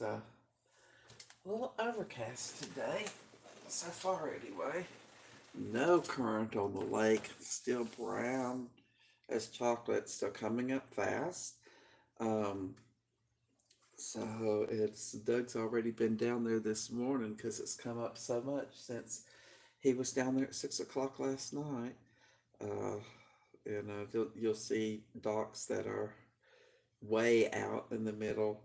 A little overcast today, so far anyway. No current on the lake, still brown as chocolate, still coming up fast. Um, so it's Doug's already been down there this morning because it's come up so much since he was down there at 6 o'clock last night. Uh, you'll see docks that are way out in the middle.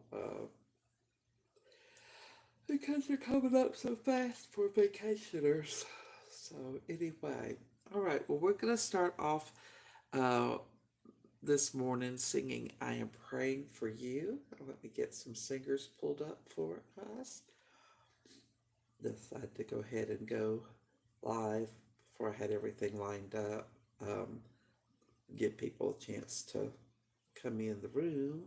Because they're coming up so fast for vacationers. So anyway, all right. Well, we're gonna start off uh, this morning singing "I Am Praying for You." Let me get some singers pulled up for us. Decided to go ahead and go live before I had everything lined up. Um, give people a chance to come in the room.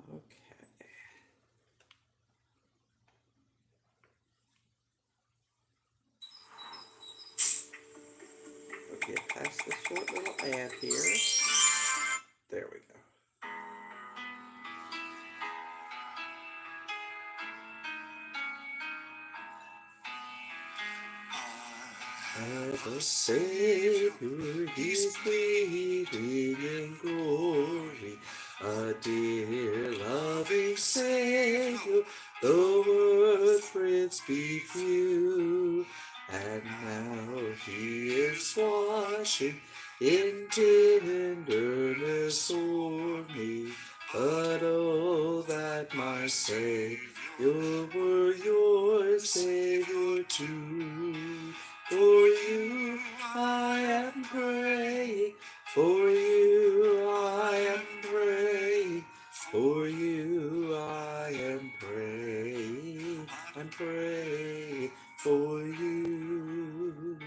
Okay. We'll get past the short little ad here. There we go. Have a Savior, He's waiting in glory. A dear, loving Savior, though earth friends be few. And now He is washing in tenderness o'er me. But oh, that my Savior were your Savior too. For you I am praying, for you I am praying, for you I am praying, I'm praying for you.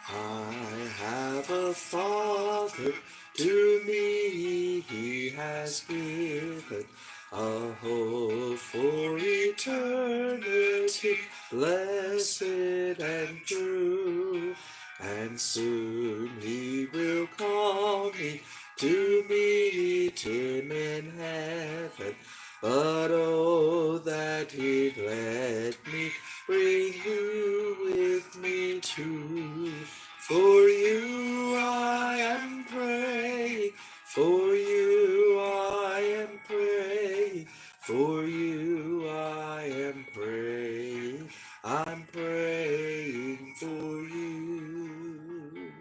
I have a Father, to me He has given a hope for eternity, blessed and true. And soon He will call me to meet Him in heaven. But oh, that He'd let me bring you with me too. For you I am praying, for you I am praying, for you I am praying, I'm praying for you.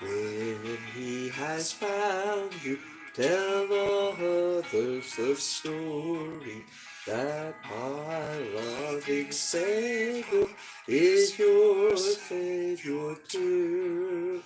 When He has found you, tell others the story that my loving Savior is your Savior too.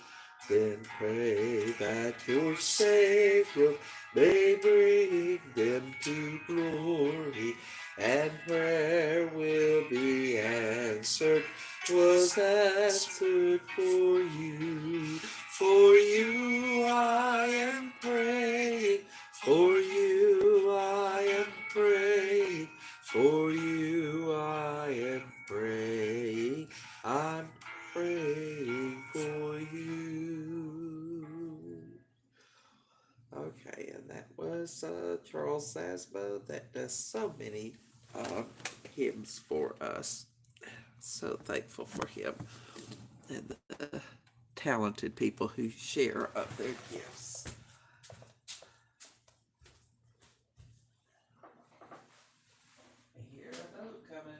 Then pray that your Savior may bring them to glory, and prayer will be answered. 'Twas answered for you. For you I am praying, for you I am praying, for you I am praying, I'm praying for you. Okay, and that was Charles Sasbo that does so many uh, hymns for us. So thankful for him and the talented people who share of their gifts. I hear a note coming.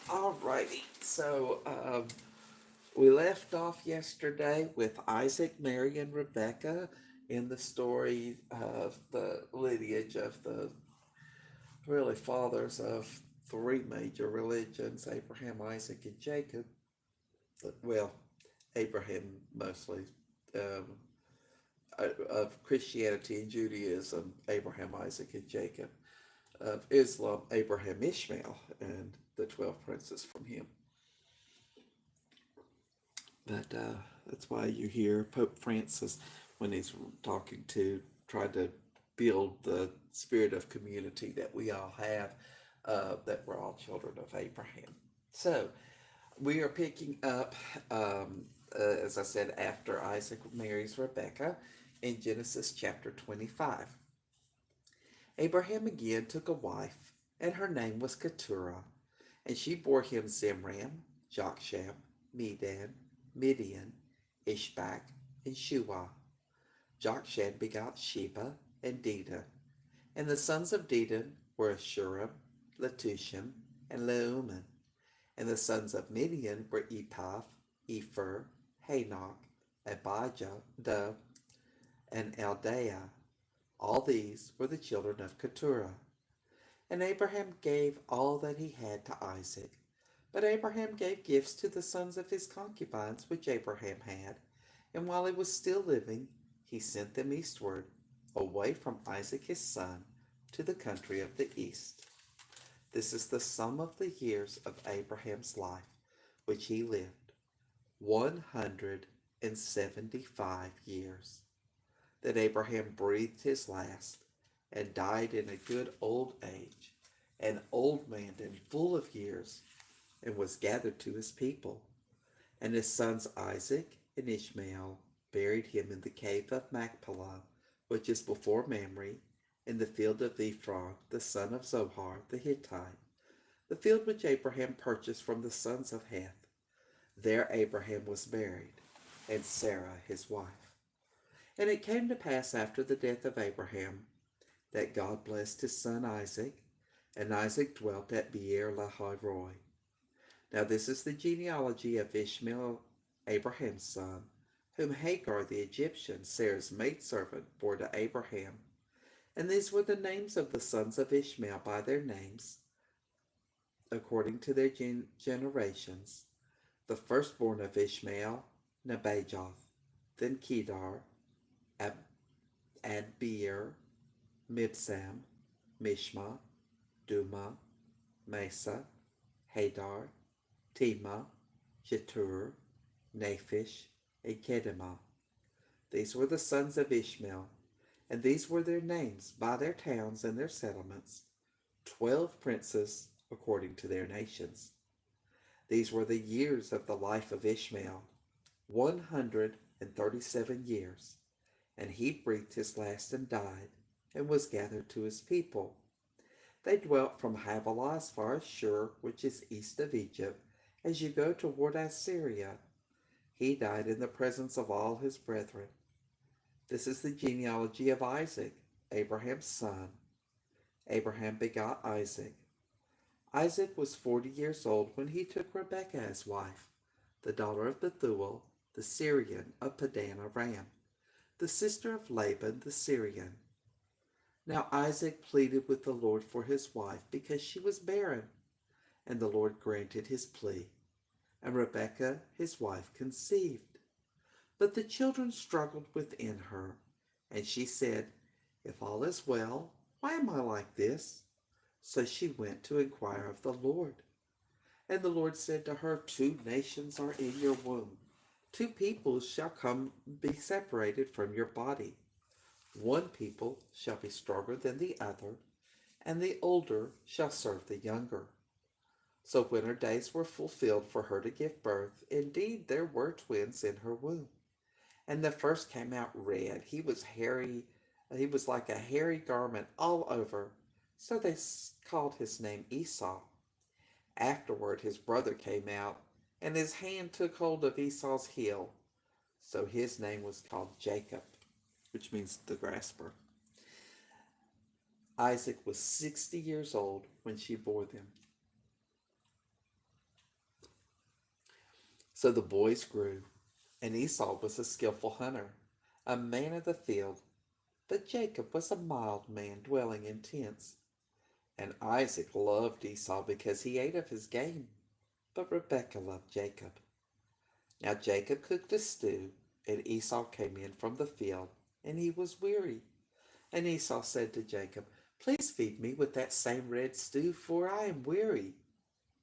Alrighty, so we left off yesterday with Isaac, Mary, and Rebekah in the story of the lineage of the really fathers of three major religions: Abraham, Isaac, and Jacob. Well, Abraham mostly. Um, of Christianity and Judaism, Abraham, Isaac, and Jacob. Of Islam, Abraham, Ishmael, and the 12 princes from him. But that's why you hear Pope Francis, when he's talking to, try to build the spirit of community that we all have, that we're all children of Abraham. So we are picking up, as I said, after Isaac marries Rebekah in Genesis chapter 25. Abraham again took a wife, and her name was Keturah, and she bore him Zimran, Joksham, Medan, Midian, Ishbak, and Shuah. Joksham begot Sheba and Dedan, and the sons of Dedan were Ashurim, Letushim, and Leuman. And the sons of Midian were Ephath, Epher, Hanok, Abijah, and Eldaah. All these were the children of Keturah. And Abraham gave all that he had to Isaac. But Abraham gave gifts to the sons of his concubines which Abraham had, and while he was still living, he sent them eastward, away from Isaac his son, to the country of the east. This is the sum of the years of Abraham's life, which he lived, 175 years. That Abraham breathed his last, and died in a good old age, an old man and full of years, and was gathered to his people. And his sons Isaac and Ishmael buried him in the cave of Machpelah, which is before Mamre, in the field of Ephron, the son of Zohar the Hittite, the field which Abraham purchased from the sons of Heth. There Abraham was buried, and Sarah his wife. And it came to pass after the death of Abraham, that God blessed his son Isaac, and Isaac dwelt at Beer Lahai Roi. Now this is the genealogy of Ishmael, Abraham's son, whom Hagar the Egyptian, Sarah's maidservant, bore to Abraham. And these were the names of the sons of Ishmael by their names, according to their generations. The firstborn of Ishmael, Nebajoth, then Kedar, Adbeer, Mibsam, Mishma, Duma, Mesa, Hadar, Tema, Jetur, Naphish, and Kedemah. These were the sons of Ishmael, and these were their names by their towns and their settlements, 12 princes according to their nations. These were the years of the life of Ishmael, 137 years, and he breathed his last and died, and was gathered to his people. They dwelt from Havilah as far as Shur, which is east of Egypt, as you go toward Assyria. He died in the presence of all his brethren. This is the genealogy of Isaac, Abraham's son. Abraham begot Isaac. Isaac was 40 years old when he took Rebekah as wife, the daughter of Bethuel, the Syrian of Padan Aram, the sister of Laban the Syrian. Now Isaac pleaded with the Lord for his wife because she was barren, and the Lord granted his plea, and Rebekah his wife conceived. But the children struggled within her, and she said, "If all is well, why am I like this?" So she went to inquire of the Lord. And the Lord said to her, "Two nations are in your womb. Two peoples shall come be separated from your body. One people shall be stronger than the other, and the older shall serve the younger." So when her days were fulfilled for her to give birth, indeed there were twins in her womb. And the first came out red. He was hairy. He was like a hairy garment all over. So they called his name Esau. Afterward his brother came out, and his hand took hold of Esau's heel. So his name was called Jacob, which means the grasper. Isaac was 60 years old when she bore them. So the boys grew, and Esau was a skillful hunter, a man of the field, but Jacob was a mild man dwelling in tents. And Isaac loved Esau because he ate of his game, but Rebekah loved Jacob. Now Jacob cooked a stew, and Esau came in from the field, and he was weary. And Esau said to Jacob, Please feed me with that same red stew, for I am weary.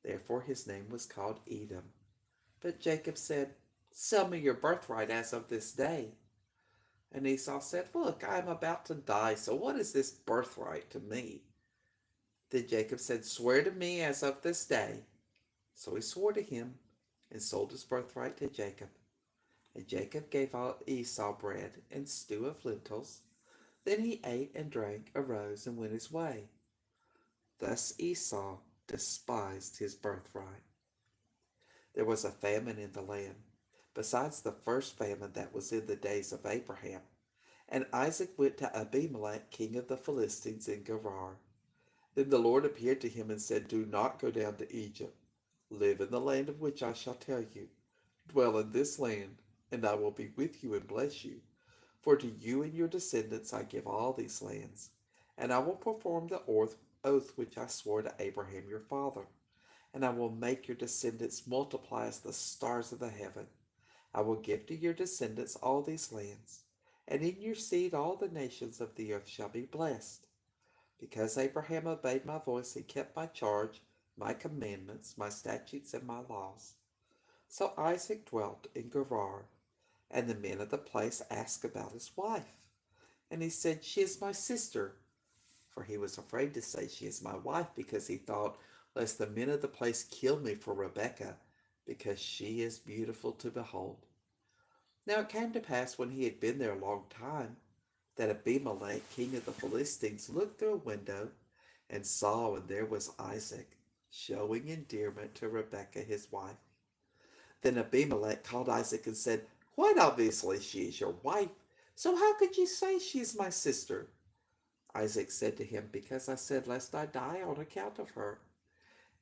Therefore his name was called Edom. But Jacob said, Sell me your birthright as of this day. And Esau said, Look, I am about to die, so what is this birthright to me? Then Jacob said, Swear to me as of this day. So he swore to him and sold his birthright to Jacob. And Jacob gave Esau bread and stew of lentils. Then he ate and drank, arose, and went his way. Thus Esau despised his birthright. There was a famine in the land, besides the first famine that was in the days of Abraham. And Isaac went to Abimelech, king of the Philistines, in Gerar. Then the Lord appeared to him and said, Do not go down to Egypt. Live in the land of which I shall tell you. Dwell in this land, and I will be with you and bless you. For to you and your descendants I give all these lands, and I will perform the oath which I swore to Abraham your father. And I will make your descendants multiply as the stars of the heaven. I will give to your descendants all these lands, and in your seed all the nations of the earth shall be blessed. Because Abraham obeyed my voice and kept my charge, my commandments, my statutes, and my laws. So Isaac dwelt in Gerar, and the men of the place asked about his wife. And he said, She is my sister. For he was afraid to say, She is my wife, because he thought, lest the men of the place kill me for Rebekah, because she is beautiful to behold. Now it came to pass, when he had been there a long time, that Abimelech, king of the Philistines, looked through a window and saw, and there was Isaac, showing endearment to Rebekah his wife. Then Abimelech called Isaac and said, Quite obviously she is your wife, so how could you say she is my sister? Isaac said to him, Because I said, Lest I die on account of her.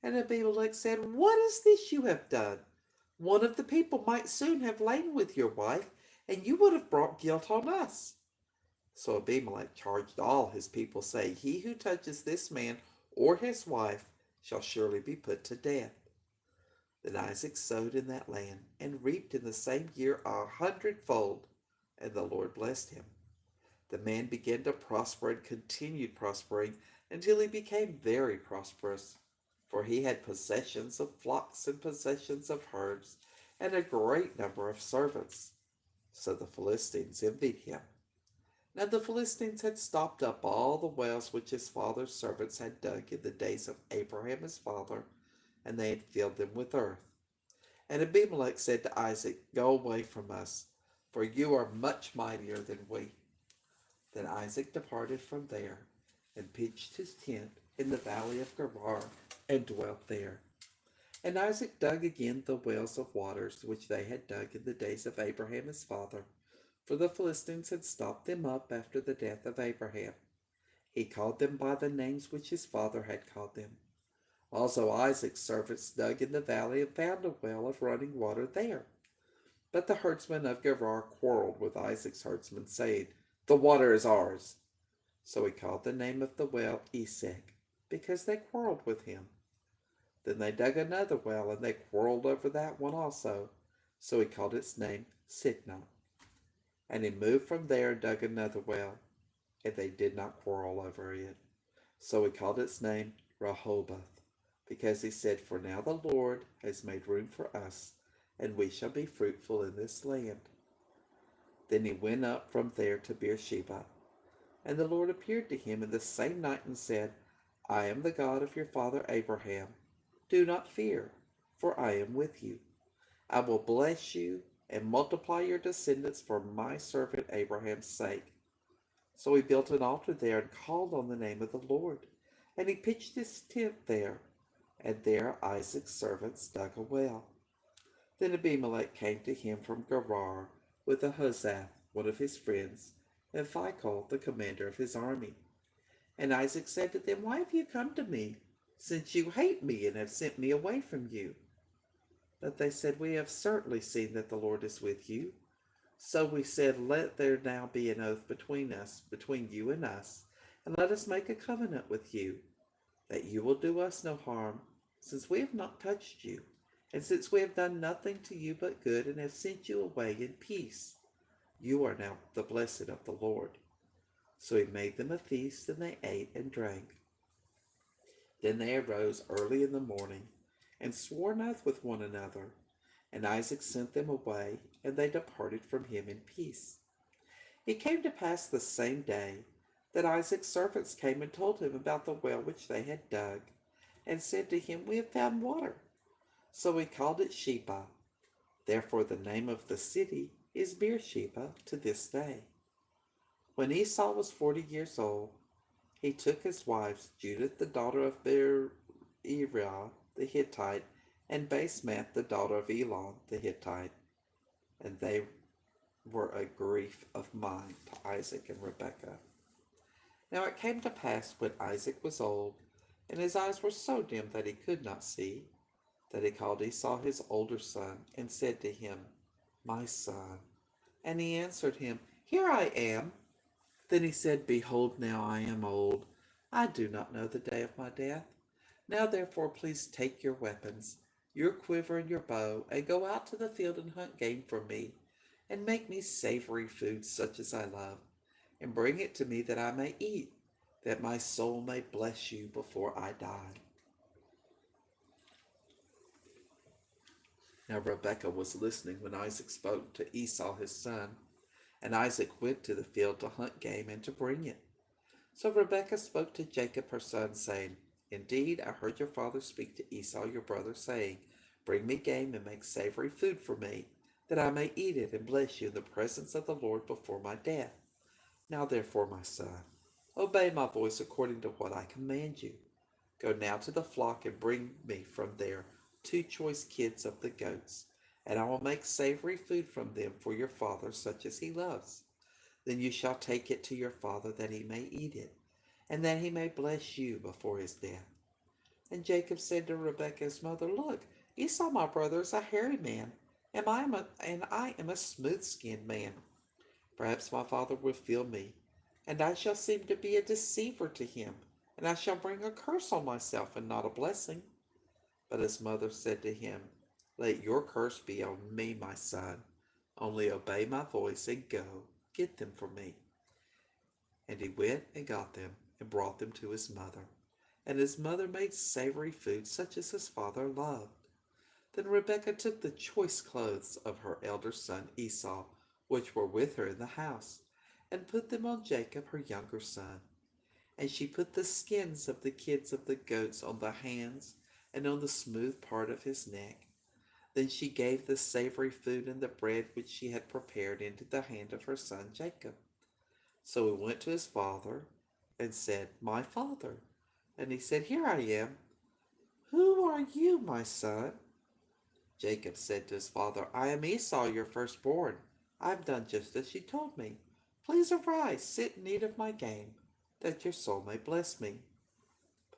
And Abimelech said, What is this you have done? One of the people might soon have lain with your wife, and you would have brought guilt on us. So Abimelech charged all his people, saying, He who touches this man or his wife shall surely be put to death. Then Isaac sowed in that land, and reaped in the same year 100-fold, and the Lord blessed him. The man began to prosper and continued prospering until he became very prosperous, for he had possessions of flocks and possessions of herds, and a great number of servants. So the Philistines envied him. Now the Philistines had stopped up all the wells which his father's servants had dug in the days of Abraham his father, and they had filled them with earth. And Abimelech said to Isaac, Go away from us, for you are much mightier than we. Then Isaac departed from there, and pitched his tent in the valley of Gerar, and dwelt there. And Isaac dug again the wells of waters which they had dug in the days of Abraham his father, for the Philistines had stopped them up after the death of Abraham. He called them by the names which his father had called them. Also Isaac's servants dug in the valley and found a well of running water there. But the herdsmen of Gerar quarreled with Isaac's herdsmen, saying, The water is ours. So he called the name of the well Esek, because they quarreled with him. Then they dug another well, and they quarreled over that one also. So he called its name Sitnah. And he moved from there and dug another well, and they did not quarrel over it. So he called its name Rehoboth, because he said, For now the Lord has made room for us, and we shall be fruitful in this land. Then he went up from there to Beersheba, and the Lord appeared to him in the same night and said, I am the God of your father Abraham. Do not fear, for I am with you. I will bless you and multiply your descendants for my servant Abraham's sake. So he built an altar there and called on the name of the Lord, and he pitched his tent there, and there Isaac's servants dug a well. Then Abimelech came to him from Gerar with Ahuzath, one of his friends, and Phicol, the commander of his army. And Isaac said to them, Why have you come to me, since you hate me and have sent me away from you? But they said, We have certainly seen that the Lord is with you. So we said, Let there now be an oath between us, between you and us, and let us make a covenant with you, that you will do us no harm, since we have not touched you, And since we have done nothing to you but good and have sent you away in peace, you are now the blessed of the Lord. So he made them a feast, and they ate and drank. Then they arose early in the morning and swore an oath with one another. And Isaac sent them away, and they departed from him in peace. It came to pass the same day that Isaac's servants came and told him about the well which they had dug, and said to him, We have found water. So he called it Sheba. Therefore the name of the city is Beersheba to this day. When Esau was 40 years old, he took his wives, Judith the daughter of Beeriah the Hittite, and Basemath the daughter of Elon the Hittite, and they were a grief of mind to Isaac and Rebekah. Now it came to pass when Isaac was old, and his eyes were so dim that he could not see, that he called Esau his older son, and said to him, My son. And he answered him, Here I am. Then he said, Behold, now I am old. I do not know the day of my death. Now therefore please take your weapons, your quiver and your bow, and go out to the field and hunt game for me, and make me savory food such as I love, and bring it to me that I may eat, that my soul may bless you before I die. Now Rebekah was listening when Isaac spoke to Esau his son, and Isaac went to the field to hunt game and to bring it. So Rebekah spoke to Jacob her son, saying, Indeed, I heard your father speak to Esau your brother, saying, Bring me game and make savory food for me, that I may eat it and bless you in the presence of the Lord before my death. Now therefore, my son, obey my voice according to what I command you. Go now to the flock and bring me from there 2 choice kids of the goats, and I will make savory food from them for your father, such as he loves. Then you shall take it to your father, that he may eat it, and that he may bless you before his death. And Jacob said to Rebekah his mother, Look, Esau my brother is a hairy man, and I am a smooth-skinned man. Perhaps my father will feel me, and I shall seem to be a deceiver to him, and I shall bring a curse on myself and not a blessing. But his mother said to him, Let your curse be on me, my son. Only obey my voice and go, get them for me. And he went and got them and brought them to his mother. And his mother made savory food such as his father loved. Then Rebekah took the choice clothes of her elder son Esau, which were with her in the house, and put them on Jacob her younger son. And she put the skins of the kids of the goats on the hands and on the smooth part of his neck. Then she gave the savory food and the bread which she had prepared into the hand of her son Jacob. So he went to his father and said, My father. And he said, Here I am. Who are you, my son? Jacob said to his father, I am Esau, your firstborn. I have done just as you told me. Please arise, sit and eat of my game, that your soul may bless me.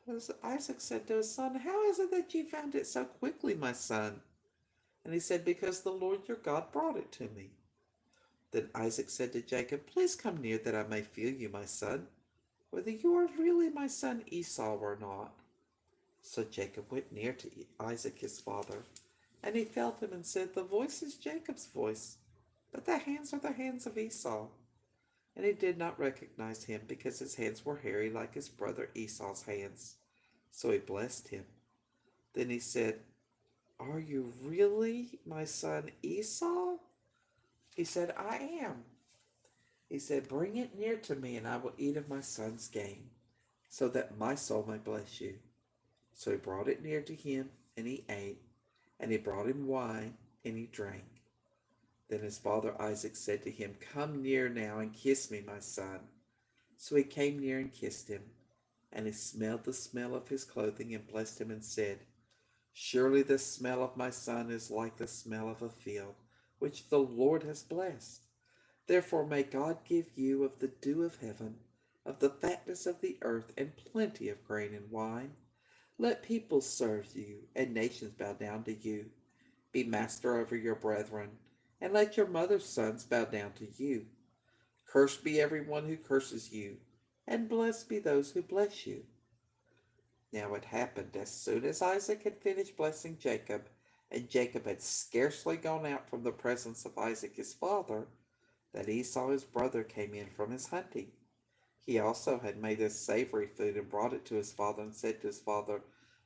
But Isaac said to his son, How is it that you found it so quickly, my son? And he said, Because the Lord your God brought it to me. Then Isaac said to Jacob, Please come near that I may feel you, my son, whether you are really my son Esau or not. So Jacob went near to Isaac his father, and he felt him and said, The voice is Jacob's voice, but the hands are the hands of Esau. And he did not recognize him, because his hands were hairy like his brother Esau's hands. So he blessed him. Then he said, Are you really my son Esau? He said, I am. He said, Bring it near to me, and I will eat of my son's game, so that my soul may bless you. So he brought it near to him, and he ate, and he brought him wine, and he drank. Then his father Isaac said to him, Come near now and kiss me, my son. So he came near and kissed him, and he smelled the smell of his clothing and blessed him and said, Surely the smell of my son is like the smell of a field, which the Lord has blessed. Therefore may God give you of the dew of heaven, of the fatness of the earth, and plenty of grain and wine. Let peoples serve you, and nations bow down to you. Be master over your brethren, and let your mother's sons bow down to you. Cursed be everyone who curses you, and blessed be those who bless you. Now it happened, as soon as Isaac had finished blessing Jacob and Jacob had scarcely gone out from the presence of Isaac his father, that Esau his brother came in from his hunting. He also had made a savory food and brought it to his father and said to his father,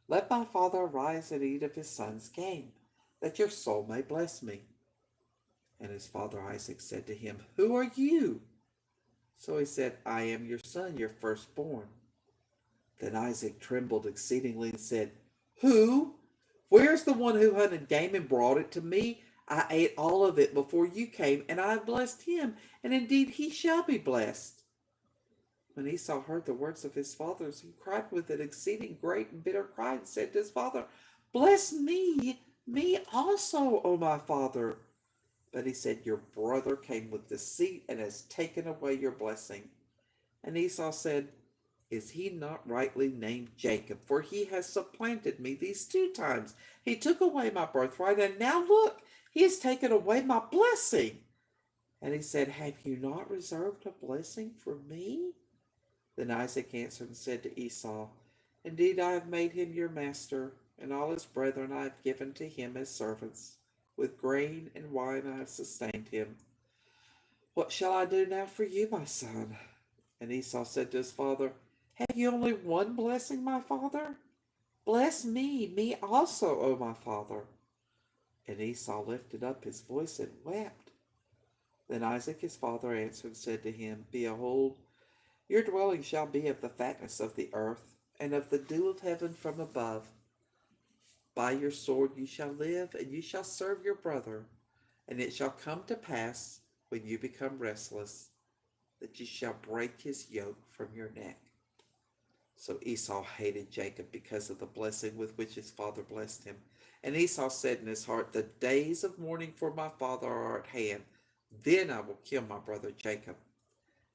"Let my father arise and eat of his son's game, that your soul may bless me." And his father Isaac said to him, "Who are you?" So he said, "I am your son, your firstborn." Then Isaac trembled exceedingly and said, "Who? Where's the one who hunted game and brought it to me? I ate all of it before you came, and I have blessed him, and indeed he shall be blessed." When Esau heard the words of his fathers, he cried with an exceeding great and bitter cry, and said to his father, "Bless me, me also, O my father." But he said, "Your brother came with deceit and has taken away your blessing." And Esau said, "Is he not rightly named Jacob? For he has supplanted me these 2 times. He took away my birthright, and now look, he has taken away my blessing." And he said, "Have you not reserved a blessing for me?" Then Isaac answered and said to Esau, "Indeed, I have made him your master, and all his brethren I have given to him as servants. With grain and wine I have sustained him. What shall I do now for you, my son?" And Esau said to his father, "Have you only one blessing, my father? Bless me, me also, O my father." And Esau lifted up his voice and wept. Then Isaac his father answered and said to him, "Behold, your dwelling shall be of the fatness of the earth, and of the dew of heaven from above. By your sword you shall live, and you shall serve your brother. And it shall come to pass, when you become restless, that you shall break his yoke from your neck." So Esau hated Jacob because of the blessing with which his father blessed him. And Esau said in his heart, "The days of mourning for my father are at hand. Then I will kill my brother Jacob."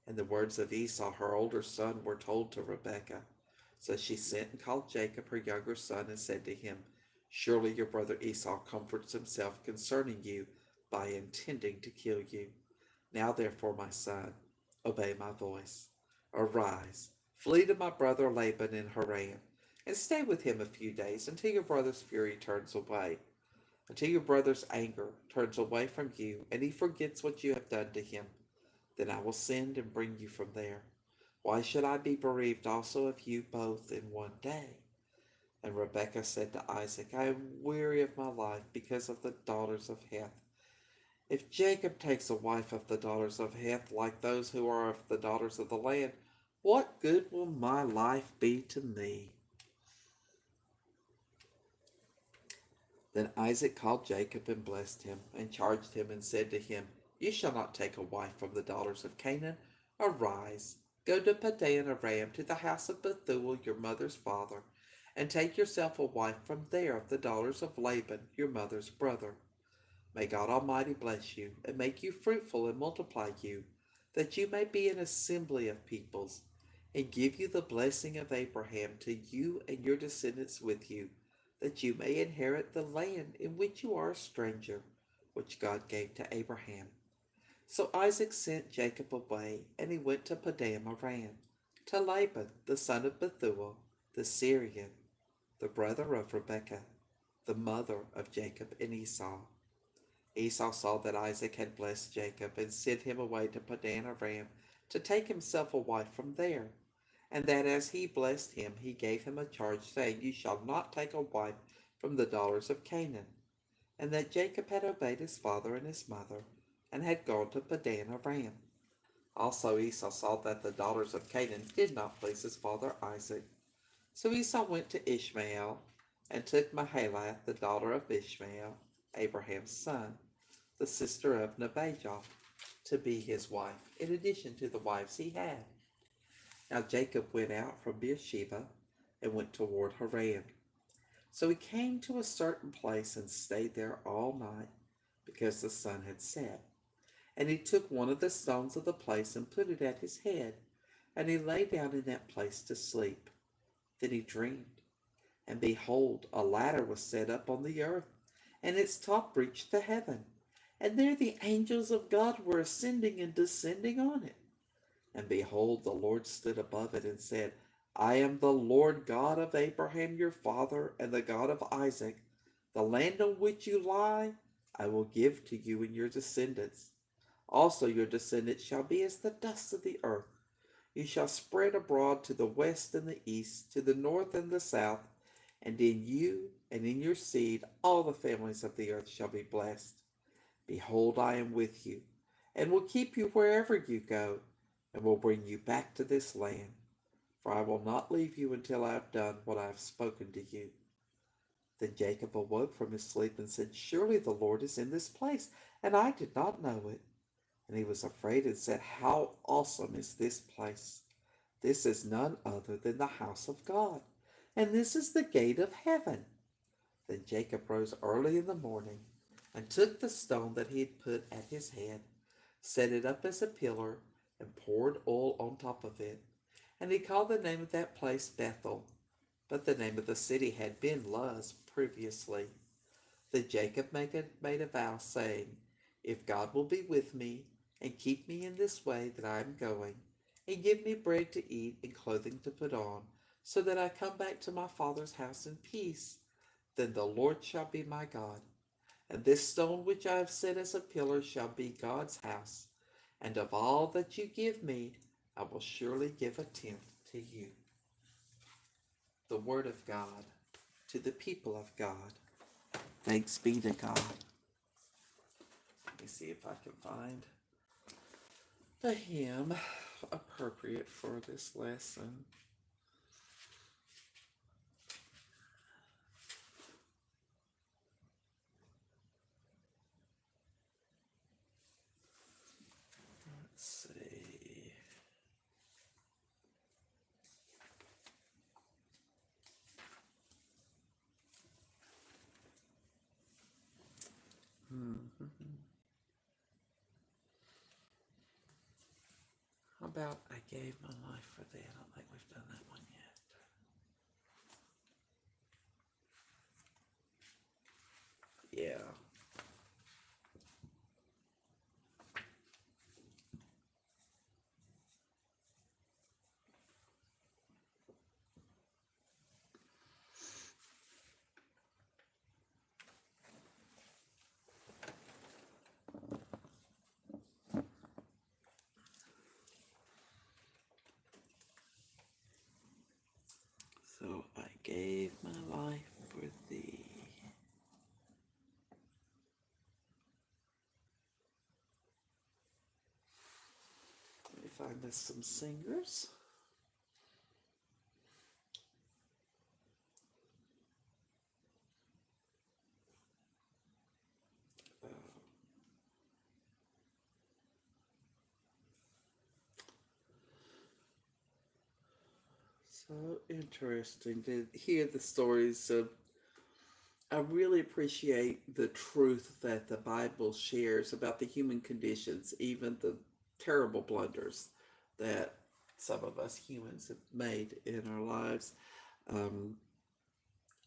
And the words of Esau, her older son, were told to Rebekah. So she sent and called Jacob, her younger son, and said to him, "Surely your brother Esau comforts himself concerning you by intending to kill you. Now therefore, my son, obey my voice. Arise, flee to my brother Laban in Haran, and stay with him a few days until your brother's fury turns away, until your brother's anger turns away from you, and he forgets what you have done to him. Then I will send and bring you from there. Why should I be bereaved also of you both in one day?" And Rebekah said to Isaac, "I am weary of my life because of the daughters of Heth. If Jacob takes a wife of the daughters of Heth, like those who are of the daughters of the land, what good will my life be to me?" Then Isaac called Jacob and blessed him, and charged him, and said to him, "You shall not take a wife from the daughters of Canaan. Arise, go to Padan Aram, to the house of Bethuel your mother's father, and take yourself a wife from there of the daughters of Laban your mother's brother. May God Almighty bless you, and make you fruitful, and multiply you, that you may be an assembly of peoples, and give you the blessing of Abraham to you and your descendants with you, that you may inherit the land in which you are a stranger, which God gave to Abraham." So Isaac sent Jacob away, and he went to Padan Aram, to Laban, the son of Bethuel, the Syrian, the brother of Rebekah, the mother of Jacob and Esau. Esau saw that Isaac had blessed Jacob, and sent him away to Padan Aram to take himself a wife from there, and that as he blessed him, he gave him a charge, saying, "You shall not take a wife from the daughters of Canaan," and that Jacob had obeyed his father and his mother, and had gone to Padan Aram. Also Esau saw that the daughters of Canaan did not please his father Isaac. So Esau went to Ishmael, and took Mahalath, the daughter of Ishmael, Abraham's son, the sister of Nebajoth, to be his wife, in addition to the wives he had. Now Jacob went out from Beersheba, and went toward Haran. So he came to a certain place, and stayed there all night, because the sun had set. And he took one of the stones of the place, and put it at his head, and he lay down in that place to sleep. Then he dreamed, and behold, a ladder was set up on the earth, and its top reached to heaven, and there the angels of God were ascending and descending on it. And behold, the Lord stood above it, and said, "I am the Lord God of Abraham your father, and the God of Isaac. The land on which you lie, I will give to you and your descendants. Also, your descendants shall be as the dust of the earth. You shall spread abroad to the west and the east, to the north and the south, and in you and in your seed all the families of the earth shall be blessed. Behold, I am with you, and will keep you wherever you go, and will bring you back to this land. For I will not leave you until I have done what I have spoken to you. Then Jacob awoke from his sleep and said, Surely the Lord is in this place, and I did not know it. And he was afraid and said, How awesome is this place! This is none other than the house of God, and this is the gate of heaven. Then Jacob rose early in the morning, and took the stone that he had put at his head, set it up as a pillar, and poured oil on top of it. And he called the name of that place Bethel, but the name of the city had been Luz previously. Then Jacob made a vow, saying, If God will be with me, and keep me in this way that I am going, and give me bread to eat and clothing to put on, so that I come back to my father's house in peace, then the Lord shall be my God. And this stone which I have set as a pillar shall be God's house. And of all that you give me, I will surely give a tenth to you. The word of God to the people of God. Thanks be to God. Let me see if I can find the hymn appropriate for this lesson. Let's see. How about I gave my life for thee? I don't think we've done that one yet. Yeah. So I gave my life for thee. Let me find us some singers. So interesting to hear the stories of. I really appreciate the truth that the Bible shares about the human conditions, even the terrible blunders that some of us humans have made in our lives. Um,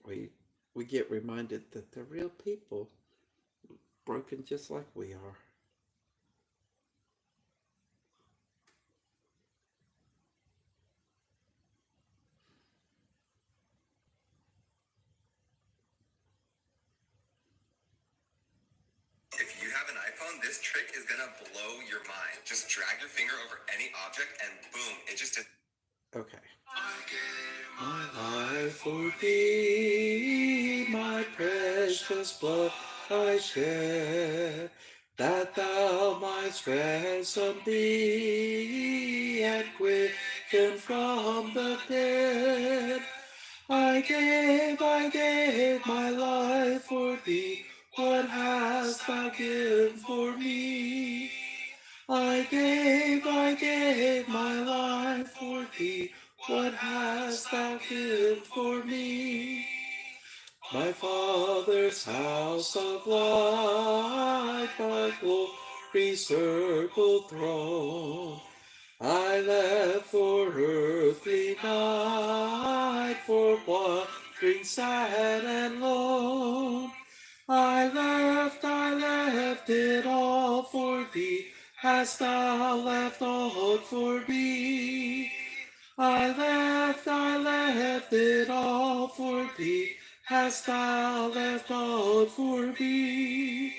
we we get reminded that they're real people, broken just like we are. If you have an iPhone, this trick is gonna blow your mind. Just drag your finger over any object and boom, it just... Okay. I gave my life for thee, my precious blood I shed, that thou mightst ransom thee and quicken from the dead. I gave my life for thee. What hast thou given for me? I gave my life for thee. What hast thou given for me? My Father's house of light, my glory circled throne. I left for earthly night, for wandering sad and lone. I left it all for thee. Hast thou left all for me? I left it all for thee. hast thou left out for me?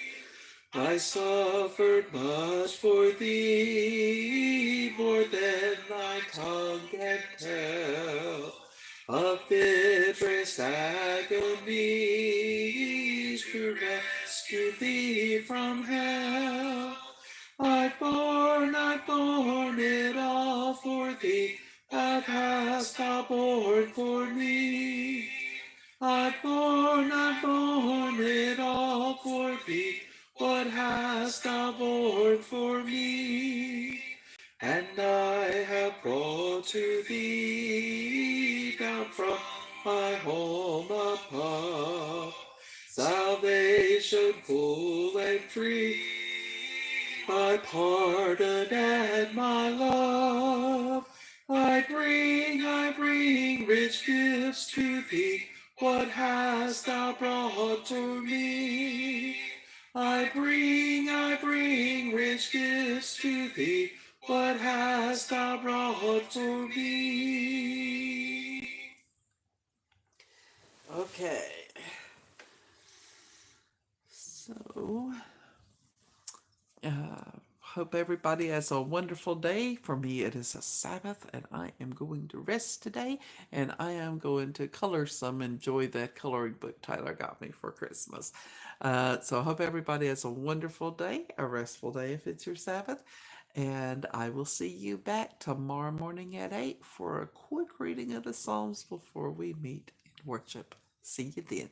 I suffered much for thee, more than thy tongue can tell. Of bitterest agonies to rescue thee from hell. I've borne it all for thee, that hast thou borne for me. I've borne it all for thee, what hast thou borne for me? And I have brought to thee, down from my home above, salvation full and free, my pardon and my love. I bring rich gifts to thee, what hast thou brought to me? I bring rich gifts to thee, what hast thou brought to me? Okay. So, hope everybody has a wonderful day. For me, it is a Sabbath, and I am going to rest today, and I am going to color some. Enjoy that coloring book Tyler got me for Christmas. So I hope everybody has a wonderful day, a restful day if it's your Sabbath, and I will see you back tomorrow morning at 8 for a quick reading of the Psalms before we meet in worship. See you then.